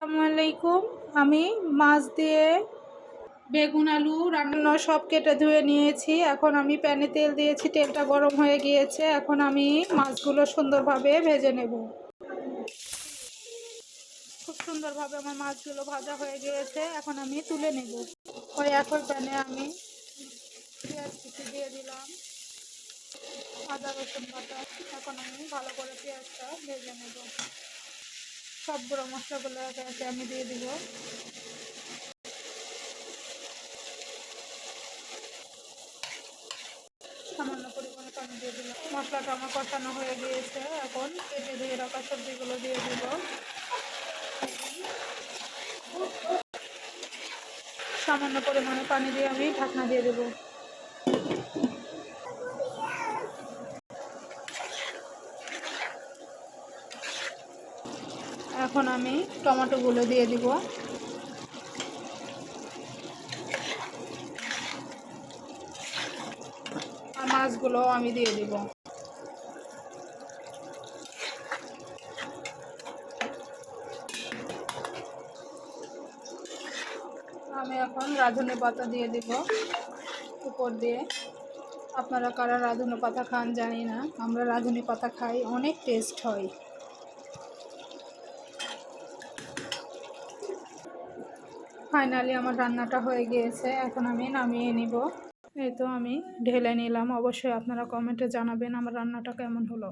আসসালামু আলাইকুম। আমি মাছ দিয়ে বেগুন আলু রান্না সব কেটে ধুয়ে নিয়েছি। এখন আমি প্যানে তেল দিয়েছি, তেলটা গরম হয়ে গিয়েছে। এখন আমি মাছগুলো সুন্দরভাবে ভেজে নেব। খুব সুন্দরভাবে আমার মাছগুলো ভাজা হয়ে গিয়েছে, এখন আমি তুলে নেব। ওই একই প্যানে আমি পেঁয়াজ কুচি দিয়ে দিলাম, আদা রসুন বাটা। এখন আমি ভালো করে পেঁয়াজটা ভেজে নেব। সব গুঁড়ো মশলাগুলো একে একে আমি দিয়ে দিব। সামান্য পরিমাণে পানি দিয়ে দিলাম। মশলাটা আমার কষানো হয়ে গিয়েছে। এখন কেটে ধুয়ে রাখা সবজিগুলো দিয়ে দিব। সামান্য পরিমাণে পানি দিয়ে আমি ঢাকনা দিয়ে দেব। এখন আমি টমেটোগুলো দিয়ে দিব। আর মাছগুলো আমি দিয়ে দিব। আমি এখন রাঁধুনি পাতা দিয়ে দিব উপর দিয়ে। আপনারা কারা রাঁধুনি পাতা খান জানি না, আমরা রাঁধুনি পাতা খাই, অনেক টেস্ট হয়। ফাইনালি আমার রান্নাটা হয়ে গিয়েছে, এখন আমি নামিয়ে নিব। এই তো আমি ঢেলে নিলাম। অবশ্যই আপনারা কমেন্টে জানাবেন আমার রান্নাটা কেমন হলো।